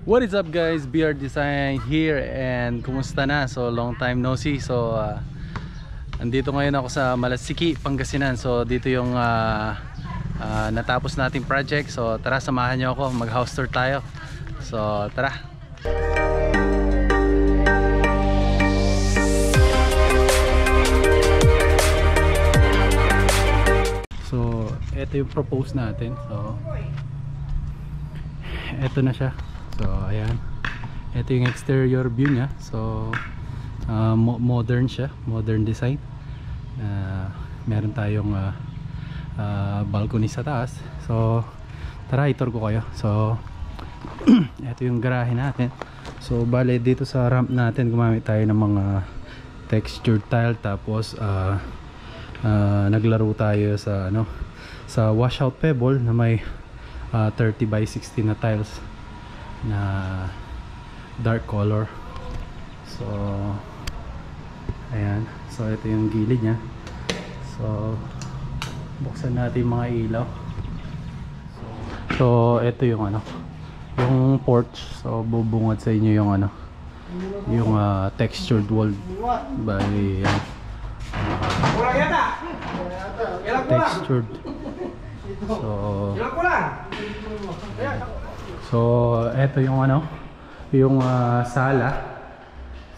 What is up guys, BR Design here and kumusta na? So long time no see. So andito ngayon ako sa Malasiki, Pangasinan. So dito yung natapos nating project. So tara, samahan nyo ako, mag house tour tayo. So tara. So ito yung propose natin. So ito na siya. So ayan, ito yung exterior view nya. So modern siya, modern design. Meron tayong balcony sa taas. So tara, itur ko kayo. So ito yung garahe natin. So bale dito sa ramp natin gumamit tayo ng mga textured tile. Tapos naglaro tayo sa sa washout pebble na may 30 by 60 na tiles na dark color. So ayan, so ito yung gilid nya. So buksan natin yung mga ilaw. So ito yung yung porch. So bubungad sa inyo yung yung textured wall by textured. So eto yung yung sala.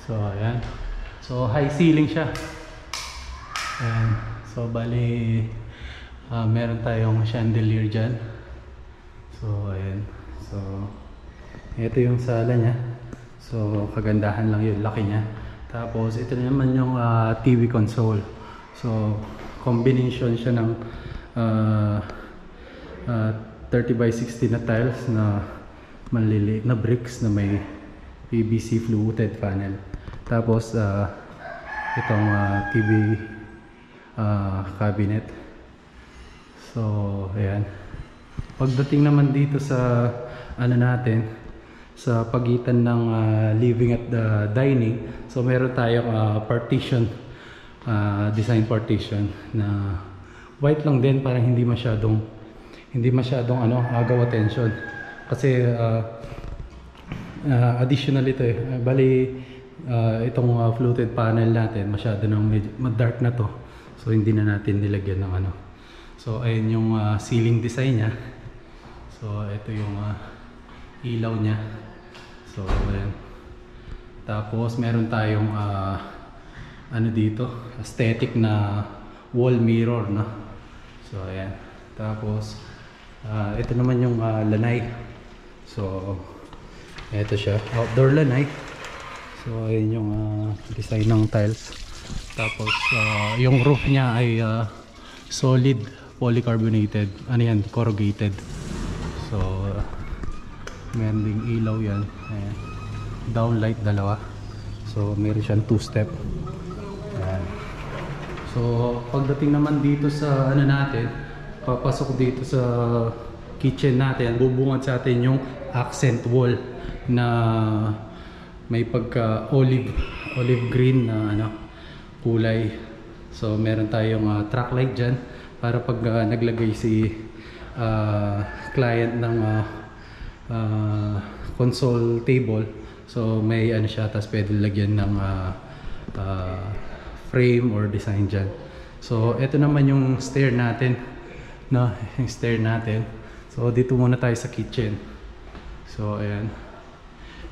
So ayan, so high ceiling siya. Ayan. So bali meron tayong chandelier dyan. So ayan, so eto yung sala nya. So kagandahan lang yun, laki nya. Tapos ito naman yung TV console. So combination siya ng 30 by 60 na tiles na maliliit na bricks na may PVC fluted panel. Tapos itong TV cabinet. So ayan, pagdating naman dito sa natin, sa pagitan ng living at the dining, so meron tayong partition, design partition na white lang din, parang hindi masyadong agaw attention kasi additional ito bali itong fluted panel natin masyado nang dark na to, so hindi na natin nilagyan ng So ayun yung ceiling design nya. So ito yung ilaw nya. So ayan. Tapos meron tayong dito, aesthetic na wall mirror na. So ayan. Tapos ito naman yung lanay. So ito siya, outdoor lanay. So ayun yung design ng tiles. Tapos yung roof niya ay solid polycarbonated, yan, corrugated. So meron ding ilaw yan. Ayan. Downlight dalawa. So meron siyang 2-step. Ayan. So pagdating naman dito sa natin, papasok dito sa kitchen natin, bubungad sa atin yung accent wall na may pagka olive green na kulay. So meron tayong track light dyan para pag naglagay si client ng console table, so may siya, tapos pwede lagyan ng frame or design dyan. So ito naman yung stair natin, yung stair natin. So dito muna tayo sa kitchen. So ayan,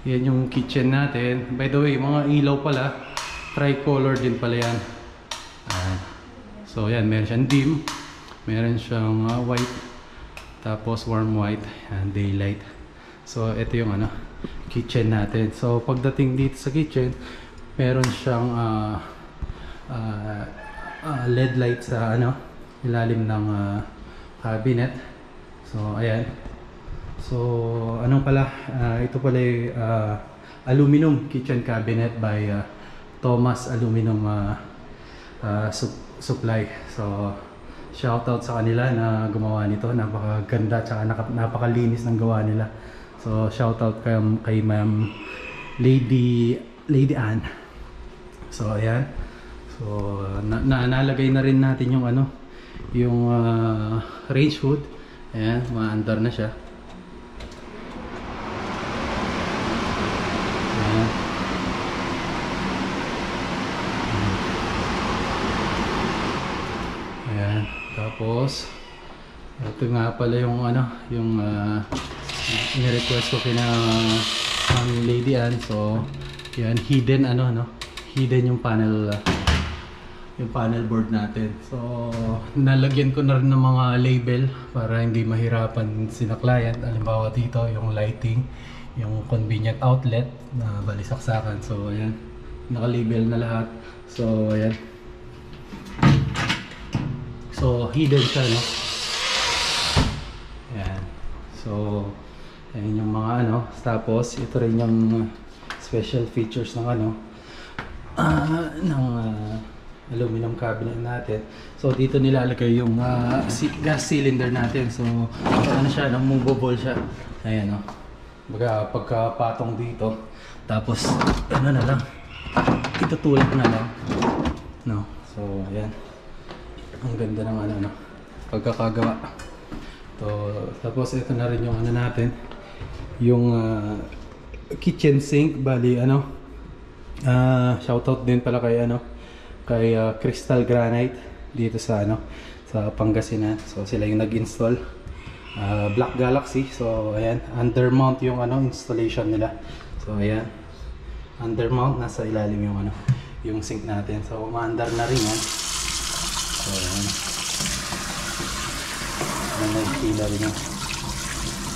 yan yung kitchen natin. By the way, mga ilaw pala tricolor din pala yan. So ayan, meron siyang dim, meron siyang white, tapos warm white and daylight. So ito yung kitchen natin. So pagdating dito sa kitchen, meron siyang LED light sa ilalim ng cabinet. So ayan. So ito pala aluminum kitchen cabinet by Thomas Aluminum Supply. So shoutout sa kanila na gumawa nito. Napakaganda at napakalinis ng gawa nila. So shoutout kay Ma'am Lady Ann. So ayan. So nalagay na rin natin yung yung range hood. Ayan, maandar na siya. Tapos ito nga pala yung ano, yung ni-request ko kina Lady Ann. So yan, hidden ano no, hidden yung panel board natin. So nalagyan ko na rin ng mga label para hindi mahirapan sina client. Halimbawa dito yung lighting, yung convenient outlet na balisaksakan. So ayan, naka-label na lahat. So ayan, so hidden siya no. Ayan, so ayan yung mga ano. Tapos ito rin yung special features ng ano, ng aluminum cabinet natin. So dito nilalagay yung gas cylinder natin. So ano siya, movable siya. Ayan o. Baga pagkapatong dito, tapos ano na lang, itutulak na lang. No? So ayan. Ang ganda ng ano no, pagkakagawa. So, tapos ito na rin yung ano natin, yung kitchen sink. Bali ano, shoutout din pala kay ano, kay Crystal Granite dito sa ano, sa Pangasinan. So sila yung nag-install, Black Galaxy. So ayan, undermount yung ano installation nila. So ayan, undermount, nasa ilalim yung ano, yung sink natin. So umaandar na rin yan. So ayan, nag-pila rin yan.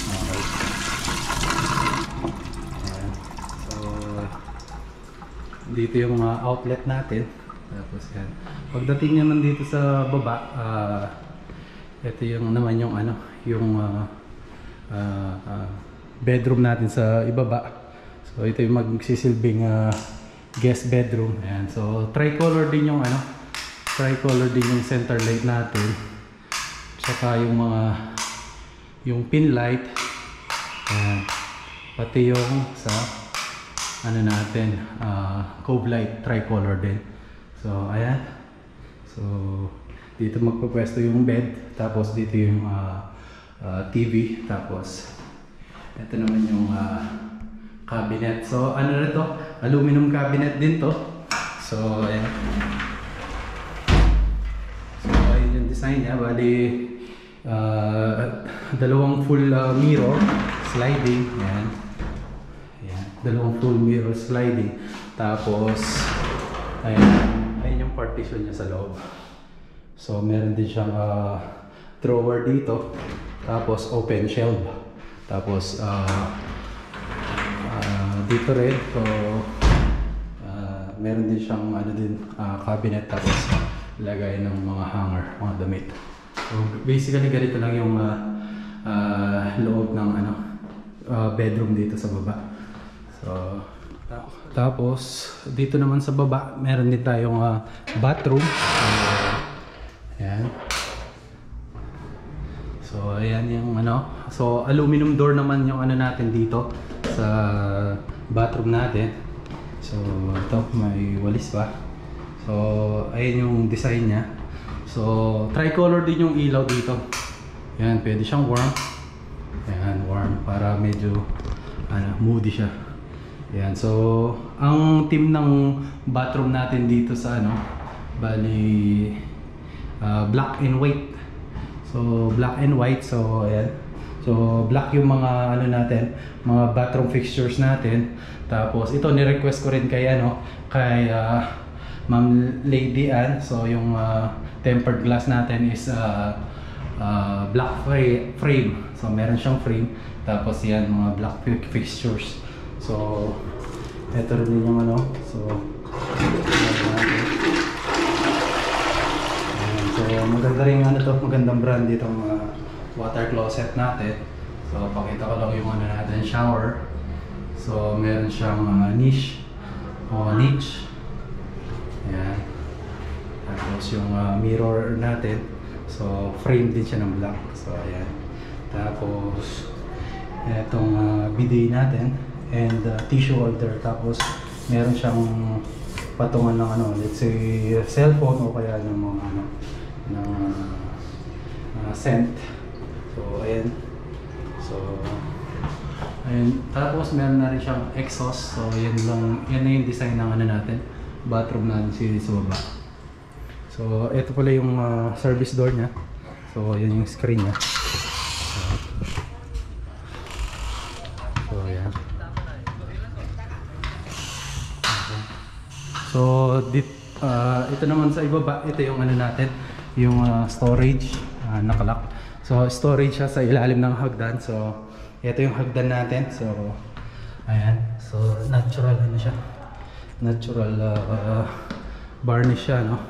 Okay. Ayan. So dito yung outlet natin. Tapos yan, pagdating naman dito sa baba, ito yung naman yung ano, yung bedroom natin sa ibaba. So ito yung magsisilbing guest bedroom. Ayan. So tricolor din yung ano, tricolor din yung center light natin. Saka yung mga pin light. Ayan. Pati yung sa ano natin, cove light, tricolor din. So ayan, so dito magpapwesto yung bed, tapos dito yung TV, tapos ito naman yung cabinet. So ano na to, aluminum cabinet din to. So ayan, so ayun yung design niya. Bali dalawang full mirror sliding. Ayan, ayan, dalawang full mirror sliding. Tapos ayan, yung partition niya sa loob. So meron din siyang drawer dito, tapos open shelf, tapos dito rin. So meron din siyang ano din, cabinet, tapos lagay ng mga hanger, mga damit. So basically ganito lang yung loob ng ano, bedroom dito sa baba. So tapos dito naman sa baba meron din tayong bathroom. Ayan. So ayan yung ano, so aluminum door naman yung ano natin dito sa bathroom natin. So ito, may walis pa. So ayan yung design niya. So tricolor din yung ilaw dito. Ayan, pwede siyang warm. Ayan, warm para medyo ano, moody siya. Ayan, so ang team ng bathroom natin dito sa ano, bali black and white. So black and white. So ayan, so black yung mga ano natin, mga bathroom fixtures natin. Tapos ito ni-request ko rin kay ano, kay Ma'am Lady Ann. So yung tempered glass natin is black frame. So meron siyang frame, tapos yan mga black fixtures. So ito rin yung ano, so maganda rin ano to, magandang brand ditong water closet natin. So pakita ko lang yung ano natin, shower. So meron siyang niche o niche. Ayan. Tapos yung mirror natin, so frame din siya ng black. So ayan. Tapos etong bidet natin and tissue holder. Tapos meron siyang patungan ng ano, let's say cellphone o kaya ng mga ano, ng scent. So ayan. So ayan. Tapos meron na rin siyang exhaust. So yan lang, yan na yung design ng ano natin, bathroom natin sa baba. So ito pala yung service door niya. So yan yung screen niya. So yan. So ito naman sa ibaba, ito yung ano natin, yung storage, nakalock. So storage siya sa ilalim ng hagdan. So ito yung hagdan natin. So ayan. So natural ano siya. Natural varnish siya, no?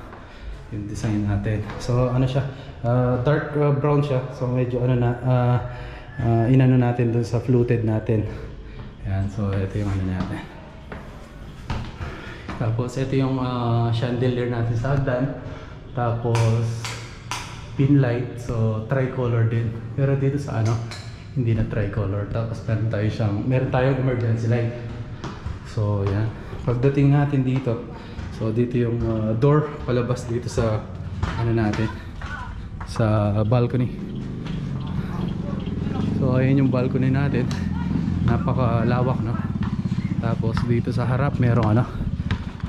Yung design natin. So ano siya, dark brown siya. So medyo ano na inano natin dun sa fluted natin. Ayan, so ito yung ano natin. Tapos ito yung chandelier natin sa hagdan. Tapos pin light, so tricolor din. Pero dito sa ano, hindi na tricolor. Tapos meron tayong emergency light. So yan. Pagdating natin dito, so dito yung door palabas dito sa ano natin, sa balcony. So ayun yung balcony natin. Napakalawak, no? Tapos dito sa harap merong ano,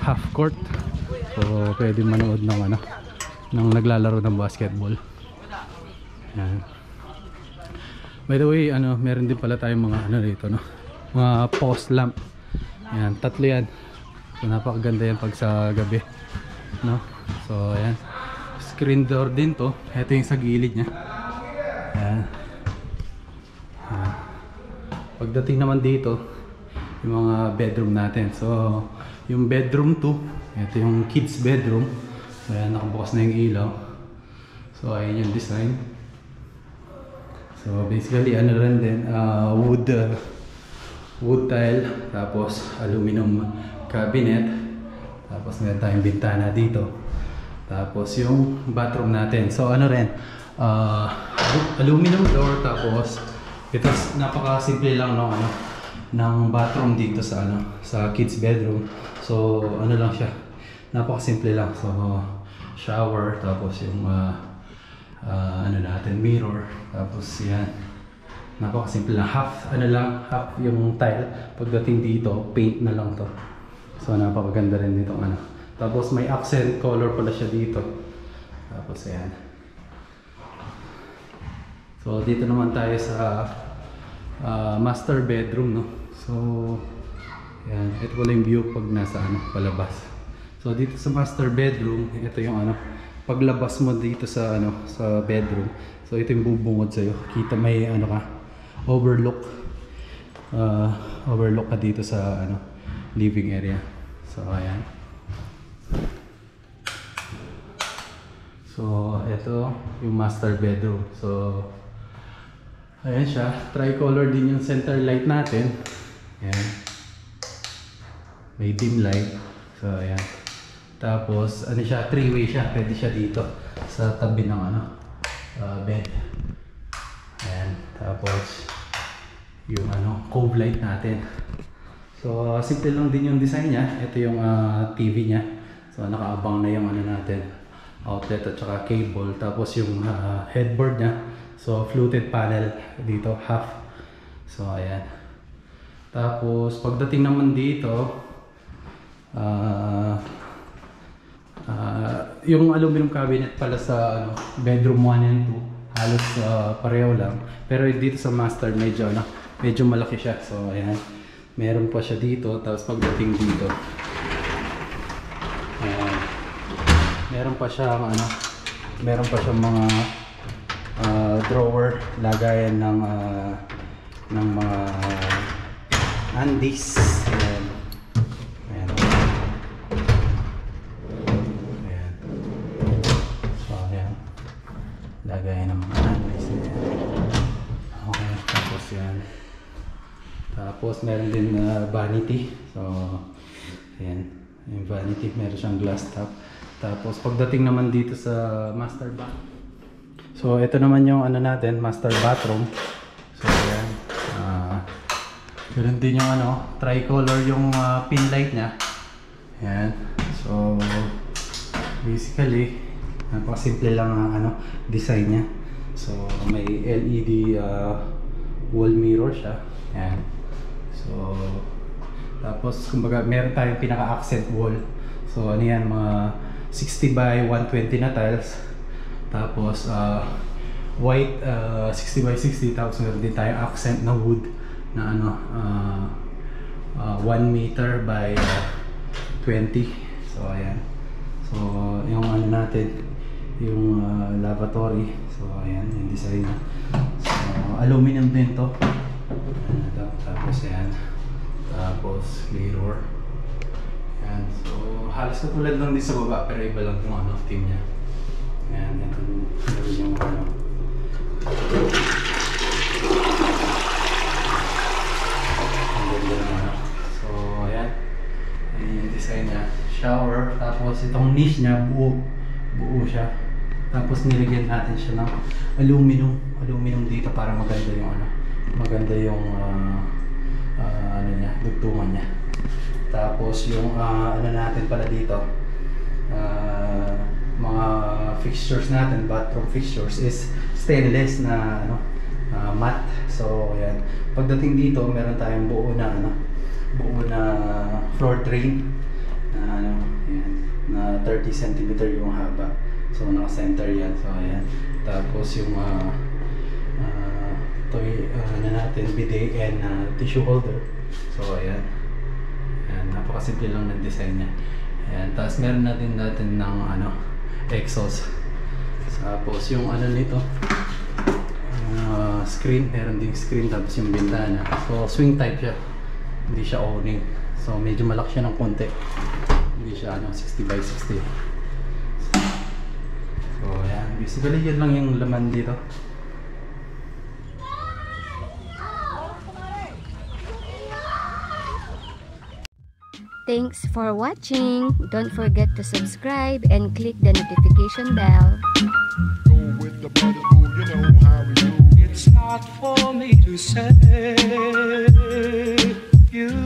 half court. So pwede manood ng ano, ng naglalaro ng basketball. Yan. By the way, ano, meron din pala tayong mga ano dito, no? Mga post lamp. Yan, tatlo yan. So napakaganda yan pag sa gabi, no? So ayan. Screen door din to. Ito yung sa gilid niya. Ayan. Ayan. Pagdating naman dito, yung mga bedroom natin. So yung bedroom 2, ito yung kids bedroom. So ayan, nakabukas na yung ilaw. So ayan yung design. So basically ano rin din, wood tile, tapos aluminum cabinet, tapos meron tayong bintana dito, tapos yung bathroom natin. So ano rin, aluminum door, tapos ito napaka-simple lang no, ano, ng bathroom dito sa ano, sa kids bedroom. So ano lang siya, napaka-simple lang. So shower, tapos yung ano natin, mirror, tapos yan. Napakasimple lang, half yung tile. Pagdating dito, paint na lang to. So napakaganda rin dito ano. Tapos may accent color pala siya dito. Tapos ayan. So dito naman tayo sa master bedroom, no. So ayan, ito pala yung view pag nasa ano, palabas. So dito sa master bedroom, ito yung ano, paglabas mo dito sa ano, sa bedroom. So ito yung bubungod sa'yo. Kita may ano ka, overlook ka dito sa ano, living area. So ayan. So ito yung master bedroom. So ayan siya, tricolor din yung center light natin. Ayan, may dim light. So ayan. Tapos ano siya, three-way siya. Pwede siya dito sa tabi ng ano, bed. Ayan. Tapos yung ano, cove light natin. So simple lang din yung design niya. Ito yung TV niya. So nakaabang na yung ano natin, outlet at saka cable. Tapos yung headboard niya, so fluted panel dito, half. So ayan. Tapos pagdating naman dito, yung aluminum cabinet pala sa ano, bedroom 1 and 2 halos pareho lang. Pero dito sa master medyo ano, medyo malaki siya. So ayan, meron pa siya dito. Tapos pagdating dito, ayan, meron pa siya ano, meron pa siyang mga drawer, lagayan ng mga undies. Ayan. Ayan. Ayan. So ayan, lagayan ng mga undies. Okay, tapos yan. Tapos meron din vanity. So ayan, yung vanity, meron siyang glass top. Tapos pagdating naman dito sa master bath, so ito naman yung ano natin, master bathroom. So ayan, ganoon din yung ano, tricolor yung pin light niya. Ayan. So basically napakasimple lang ang ano, design niya. So may LED wall mirror siya. Ayan. So tapos kumbaga meron tayong pinaka-accent wall. So ano yan, mga 60 by 120 na tiles. Tapos white 60 by 60, tapos meron din tayong accent na wood na ano 1 meter by 20. So ayan, so yung ano natin, yung lavatory, so ayan yung design na. So aluminum din to. Tapos ayan, tapos mirror. Ayan, so halos katulad lang din sa baba, pero iba lang yung ano, team niya. Ayan, ito yung ano. Ang ganda ng ano. So ayan, ayan yung design niya. Shower, tapos itong niche niya, buo siya. Tapos nilagyan natin siya ng aluminum dito para maganda yung ano, maganda yung ano niya, dugtungan niya. Tapos yung ano natin pala dito, mga fixtures natin, bathroom fixtures is stainless na ano, matte. So ayan, pagdating dito meron tayong buo na ano, buo na floor drain na ano, ayan, na 30 cm yung haba. So naka-center yan. So ayan, tapos yung ano natin, bidet and tissue holder. So ayan, napakasimple lang ng design niya. Ayan, tapos meron natin ng ano, exhaust. Tapos yung ano nito, screen, meron ding screen, tapos yung bintana. So swing type siya, hindi siya owning. So medyo malaki siya ng konti, hindi siya ano 60 by 60. So ayan, basically yun lang yung laman dito. Thanks for watching. Don't forget to subscribe and click the notification bell. Go with the brother who you know how we do. It's not for me to say you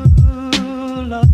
love